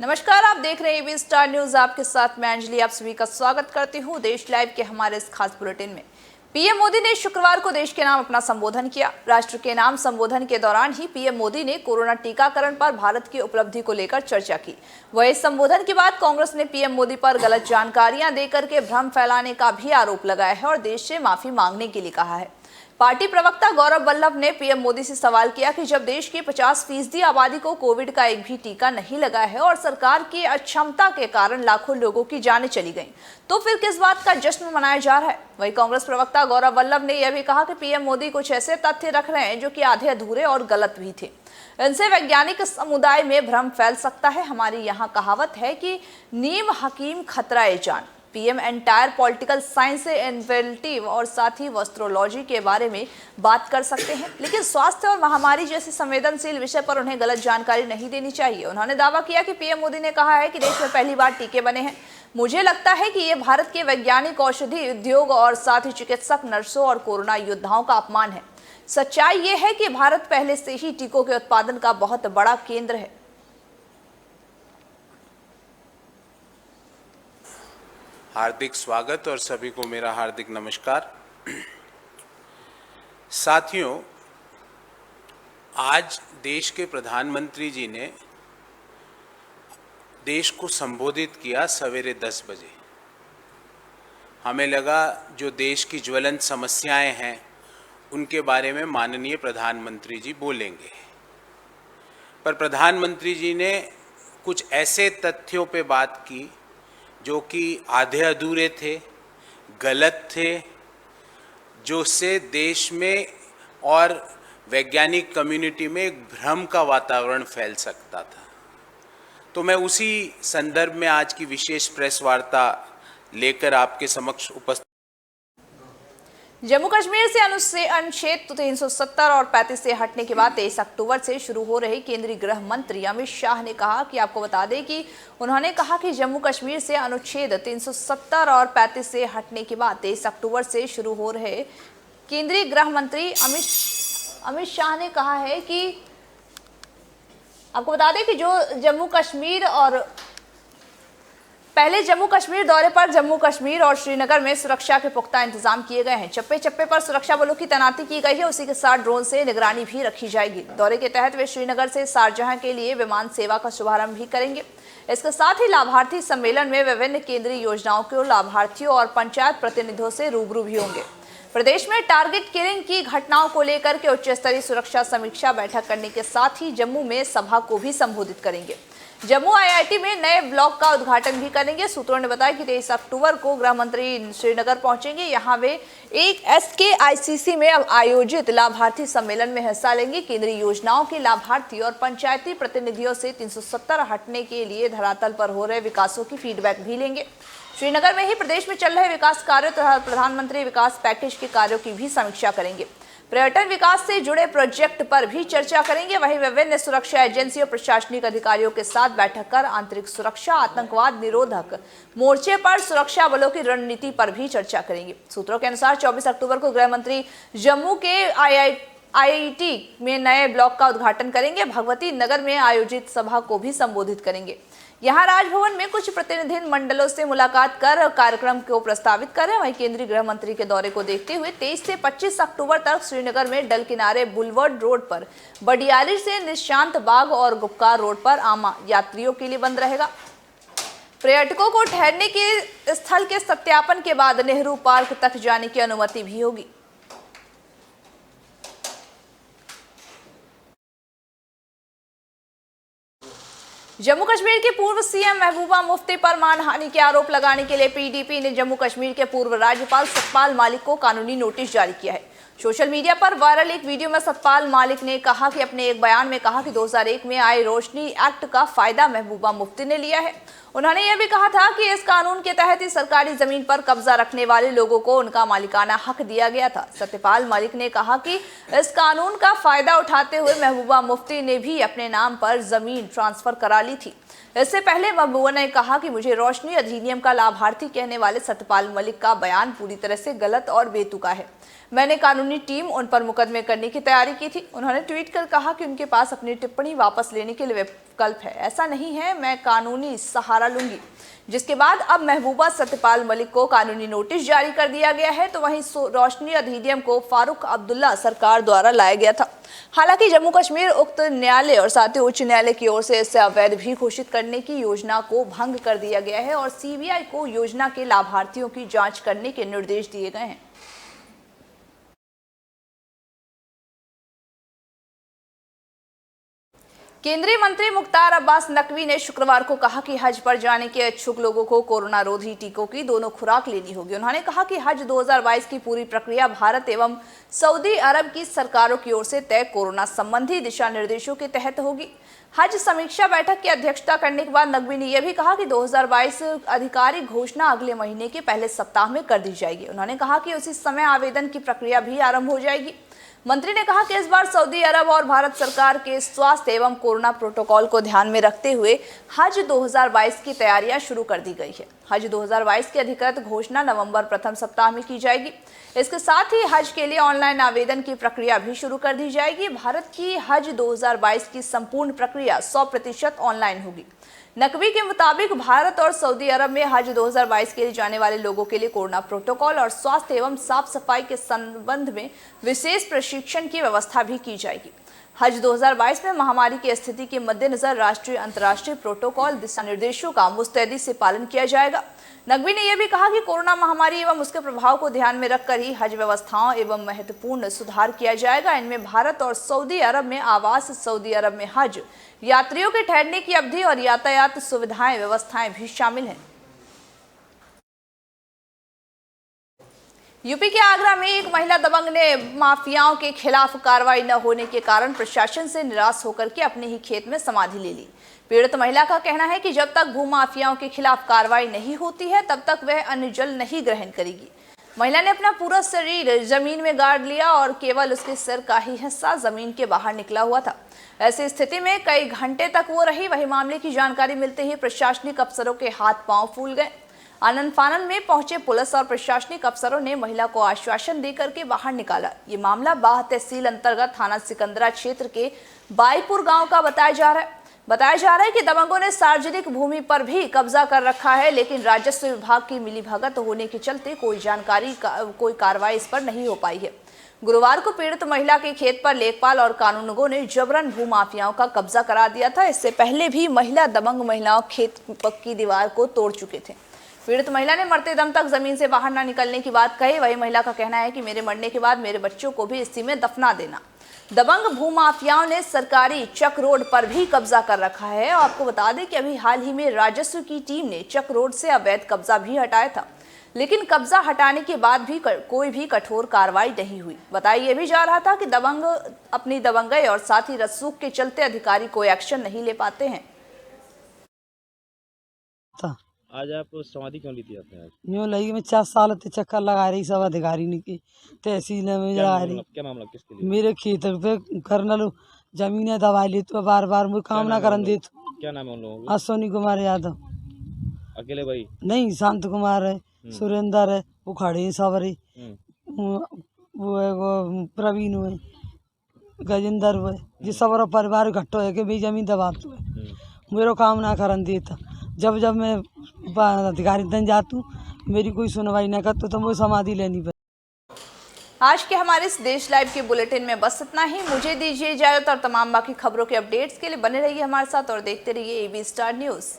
नमस्कार, आप देख रहे हैं एबी स्टार न्यूज। आपके साथ मैं अंजलि आप सभी का स्वागत करती हूं देश लाइव के हमारे इस खास बुलेटिन में। पीएम मोदी ने शुक्रवार को देश के नाम अपना संबोधन किया। राष्ट्र के नाम संबोधन के दौरान ही पीएम मोदी ने कोरोना टीकाकरण पर भारत की उपलब्धि को लेकर चर्चा की। वह इस संबोधन के बाद कांग्रेस ने पीएम मोदी पर गलत जानकारियां देकर के भ्रम फैलाने का भी आरोप लगाया है और देश से माफी मांगने के लिए कहा है। पार्टी प्रवक्ता गौरव वल्लभ ने पीएम मोदी से सवाल किया कि जब देश की 50% आबादी को कोविड का एक भी टीका नहीं लगा है और सरकार की अक्षमता के कारण लाखों लोगों की जानें चली गईं, तो फिर किस बात का जश्न मनाया जा रहा है। वहीं कांग्रेस प्रवक्ता गौरव वल्लभ ने यह भी कहा कि पीएम मोदी कुछ ऐसे तथ्य रख रहे हैं जो कि आधे अधूरे और गलत भी थे। इनसे वैज्ञानिक समुदाय में भ्रम फैल सकता है। हमारी यहाँ कहावत है कि नीम हकीम खतरा ए जान। पीएम एंटायर पॉलिटिकल साइंस से इन्वेंटिव और साथ ही एस्ट्रोलॉजी के बारे में बात कर सकते हैं, लेकिन स्वास्थ्य और महामारी जैसे संवेदनशील विषय पर उन्हें गलत जानकारी नहीं देनी चाहिए। उन्होंने दावा किया कि पीएम मोदी ने कहा है कि देश में पहली बार टीके बने हैं। मुझे लगता है कि ये भारत के वैज्ञानिक, औषधि उद्योग और साथ ही चिकित्सक, नर्सों और कोरोना योद्धाओं का अपमान है। सच्चाई ये है कि भारत पहले से ही टीकों के उत्पादन का बहुत बड़ा केंद्र है। हार्दिक स्वागत और सभी को मेरा हार्दिक नमस्कार। साथियों, आज देश के प्रधानमंत्री जी ने देश को संबोधित किया सवेरे 10 बजे। हमें लगा जो देश की ज्वलंत समस्याएं हैं उनके बारे में माननीय प्रधानमंत्री जी बोलेंगे, पर प्रधानमंत्री जी ने कुछ ऐसे तथ्यों पे बात की जो कि आधे अधूरे थे, गलत थे, जो से देश में और वैज्ञानिक कम्युनिटी में एक भ्रम का वातावरण फैल सकता था। तो मैं उसी संदर्भ में आज की विशेष प्रेस वार्ता लेकर आपके समक्ष उपस्थित। जम्मू कश्मीर से अनुच्छेद 370 और 35 से हटने के बाद 23 अक्टूबर से शुरू हो रहे केंद्रीय गृह मंत्री अमित शाह ने कहा कि आपको बता दें कि उन्होंने कहा कि जम्मू कश्मीर से अनुच्छेद 370 और 35 से हटने के बाद 23 अक्टूबर से शुरू हो रहे केंद्रीय गृह मंत्री अमित शाह ने कहा है कि आपको बता दें कि जो जम्मू कश्मीर और पहले जम्मू कश्मीर दौरे पर जम्मू कश्मीर और श्रीनगर में सुरक्षा के पुख्ता इंतजाम किए गए हैं। चप्पे चप्पे पर सुरक्षा बलों की तैनाती की गई है। उसी के साथ ड्रोन से निगरानी भी रखी जाएगी। दौरे के तहत वे श्रीनगर से शारजाह के लिए विमान सेवा का शुभारंभ भी करेंगे। इसके साथ ही लाभार्थी सम्मेलन में विभिन्न केंद्रीय योजनाओं के लाभार्थियों और पंचायत प्रतिनिधियों से रूबरू भी होंगे। प्रदेश में टारगेट किलिंग की घटनाओं को लेकर के उच्च स्तरीय सुरक्षा समीक्षा बैठक करने के साथ ही जम्मू में सभा को भी संबोधित करेंगे। जम्मू आईआईटी में नए ब्लॉक का उद्घाटन भी करेंगे। सूत्रों ने बताया कि 23 अक्टूबर को गृह मंत्री श्रीनगर पहुंचेंगे। यहां वे एक SKICC में आयोजित लाभार्थी सम्मेलन में हिस्सा लेंगे। केंद्रीय योजनाओं के लाभार्थी और पंचायती प्रतिनिधियों से 370 हटने के लिए धरातल पर हो रहे विकासों की फीडबैक भी लेंगे। श्रीनगर में ही प्रदेश में चल रहे विकास कार्यों तथा प्रधानमंत्री विकास पैकेज के कार्यों की भी समीक्षा करेंगे। पर्यटन विकास से जुड़े प्रोजेक्ट पर भी चर्चा करेंगे। वहीं विभिन्न सुरक्षा एजेंसियों, प्रशासनिक अधिकारियों के साथ बैठक कर आंतरिक सुरक्षा, आतंकवाद निरोधक मोर्चे पर सुरक्षा बलों की रणनीति पर भी चर्चा करेंगे। सूत्रों के अनुसार 24 अक्टूबर को गृह मंत्री जम्मू के IIT में नए ब्लॉक का उद्घाटन करेंगे। भगवती नगर में आयोजित सभा को भी संबोधित करेंगे। यहाँ राजभवन में कुछ प्रतिनिधि मंडलों से मुलाकात कर कार्यक्रम को प्रस्तावित करें। वहीं केंद्रीय गृह मंत्री के दौरे को देखते हुए 23 से 25 अक्टूबर तक श्रीनगर में डल किनारे बुलवर्ड रोड पर, बडियाली से निशांत बाग और गुपकार रोड पर आम यात्रियों के लिए बंद रहेगा। पर्यटकों को ठहरने के स्थल के सत्यापन के बाद नेहरू पार्क तक जाने की अनुमति भी होगी। जम्मू कश्मीर के पूर्व सीएम महबूबा मुफ्ती पर मानहानि के आरोप लगाने के लिए PDP ने जम्मू कश्मीर के पूर्व राज्यपाल सतपाल मलिक को कानूनी नोटिस जारी किया है। सोशल मीडिया पर वायरल एक वीडियो में सतपाल मलिक ने कहा कि अपने एक बयान में कहा कि 2001 में आए रोशनी एक्ट का फायदा महबूबा मुफ्ती ने लिया है। उन्होंने यह भी कहा था कि इस कानून के तहत ही सरकारी जमीन पर कब्जा रखने वाले लोगों को उनका मालिकाना हक दिया गया था। सत्यपाल मलिक ने कहा कि इस कानून का फायदा उठाते हुए महबूबा मुफ्ती ने भी अपने नाम पर जमीन ट्रांसफर करा ली थी। इससे पहले महबूबा ने कहा कि मुझे रोशनी अधिनियम का लाभार्थी कहने वाले सत्यपाल मलिक का बयान पूरी तरह से गलत और बेतुका है। मैंने कानूनी टीम उन पर मुकदमे करने की तैयारी की थी। उन्होंने ट्वीट कर कहा कि उनके पास अपनी टिप्पणी वापस लेने के लिए विकल्प है। ऐसा नहीं है, मैं कानूनी सहारा लूंगी। जिसके बाद अब महबूबा सत्यपाल मलिक को कानूनी नोटिस जारी कर दिया गया है। तो वहीं रोशनी अधिनियम को फारूक अब्दुल्ला सरकार द्वारा लाया गया था। हालांकि जम्मू कश्मीर उक्त न्यायालय और साथ ही उच्च न्यायालय की ओर से इसे अवैध भी घोषित करने की योजना को भंग कर दिया गया है और सीबीआई को योजना के लाभार्थियों की जांच करने के निर्देश दिए गए हैं। केंद्रीय मंत्री मुख्तार अब्बास नकवी ने शुक्रवार को कहा कि हज पर जाने के इच्छुक लोगों को कोरोना रोधी टीकों की दोनों खुराक लेनी होगी। उन्होंने कहा कि हज 2022 की पूरी प्रक्रिया भारत एवं सऊदी अरब की सरकारों की ओर से तय कोरोना संबंधी दिशा निर्देशों के तहत होगी। हज समीक्षा बैठक की अध्यक्षता करने के बाद नकवी ने यह भी कहा कि 2022 आधिकारिक घोषणा अगले महीने के पहले सप्ताह में कर दी जाएगी। उन्होंने कहा कि उसी समय आवेदन की प्रक्रिया भी आरंभ हो जाएगी। मंत्री ने कहा कि इस बार सऊदी अरब और भारत सरकार के स्वास्थ्य एवं कोरोना प्रोटोकॉल को ध्यान में रखते हुए हज 2022 की तैयारियां शुरू कर दी गई है। हज 2022 की अधिकृत घोषणा नवंबर प्रथम सप्ताह में की जाएगी। इसके साथ ही हज के लिए ऑनलाइन आवेदन की प्रक्रिया भी शुरू कर दी जाएगी। भारत की हज 2022 की संपूर्ण प्रक्रिया 100% ऑनलाइन होगी। नकवी के मुताबिक भारत और सऊदी अरब में हज 2022 के लिए जाने वाले लोगों के लिए कोरोना प्रोटोकॉल और स्वास्थ्य एवं साफ सफाई के संबंध में विशेष प्रशिक्षण की व्यवस्था भी की जाएगी। हज 2022 में महामारी की स्थिति के मद्देनजर राष्ट्रीय अंतर्राष्ट्रीय प्रोटोकॉल दिशा निर्देशों का मुस्तैदी से पालन किया जाएगा। नकवी ने यह भी कहा कि कोरोना महामारी एवं उसके प्रभाव को ध्यान में रखकर ही हज व्यवस्थाओं एवं महत्वपूर्ण सुधार किया जाएगा। इनमें भारत और सऊदी अरब में आवास, सऊदी अरब में हज यात्रियों के ठहरने की अवधि और यातायात सुविधाएं व्यवस्थाएं भी शामिल हैं। यूपी के आगरा में एक महिला दबंग ने माफियाओं के खिलाफ कार्रवाई न होने के कारण प्रशासन से निराश होकर के अपने ही खेत में समाधि ले ली। पीड़ित महिला का कहना है कि जब तक भूमाफियाओं के खिलाफ कार्रवाई नहीं होती है तब तक वह अन्न जल नहीं ग्रहण करेगी। महिला ने अपना पूरा शरीर जमीन में गाड़ लिया और केवल उसके सिर का ही हिस्सा जमीन के बाहर निकला हुआ था। ऐसी स्थिति में कई घंटे तक वो रही। वही मामले की जानकारी मिलते ही प्रशासनिक अफसरों के हाथ पांव फूल गए। आनंद फानन में पहुंचे पुलिस और प्रशासनिक अफसरों ने महिला को आश्वासन देकर के बाहर निकाला। ये मामला बाह तहसील अंतर्गत थाना सिकंदरा क्षेत्र के बाईपुर गांव का बताया जा रहा है कि दबंगों ने सार्वजनिक भूमि पर भी कब्जा कर रखा है, लेकिन राजस्व विभाग की मिलीभगत होने के चलते कोई कार्रवाई इस पर नहीं हो पाई है। गुरुवार को पीड़ित महिला के खेत पर लेखपाल और कानूनगों ने जबरन भूमाफियाओं का कब्जा करा दिया था। इससे पहले भी महिला दबंग महिलाओं खेत की दीवार को तोड़ चुके थे। पीड़ित महिला ने मरते दम तक जमीन से बाहर न निकलने की बात कही। वही महिला का कहना है कि मेरे मरने के बाद मेरे बच्चों को भी इसी में दफना देना। दबंग भूमाफियाओं ने सरकारी चक रोड पर भी कब्जा कर रखा है। और आपको बता दें कि अभी हाल ही में राजस्व की टीम ने चक रोड से अवैध कब्जा भी हटाया था, लेकिन कब्जा हटाने के बाद भी कोई भी कठोर कार्रवाई नहीं हुई। बताया यह भी जा रहा था कि दबंग अपनी दबंगई और साथ ही रसूख के चलते अधिकारी कोई एक्शन नहीं ले पाते हैं। आज आप समाधि क्यों ली थी आपने? आज यूँ लगी मैं 4 साल ते चक्कर लगा रही सब अधिकारी ने की तहसील में जा रही। क्या मामला किसके लिए? मेरे खेत पे करनल जमीनें दबा ली तो बार बार मुझे काम ना करन दे। क्या नाम है उन लोगों का? अश्विनी कुमार यादव। अकेले भाई नहीं, शांत कुमार है, सुरेंद्र है, वो खड़े सब रही, वो है वो प्रवीण है, गजेंद्र है, ये सब परिवार इकट्ठो है कि भाई जमीन दबा तो है मेरा काम ना करन देता। जब मैं अधिकारी तन जातू मेरी कोई सुनवाई ना करता तो मुझे समाधि लेनी पड़ी। आज के हमारे इस देश लाइव के बुलेटिन में बस इतना ही। मुझे दीजिए इजाजत और तमाम बाकी खबरों के अपडेट्स के लिए बने रहिए हमारे साथ और देखते रहिए AB स्टार न्यूज़।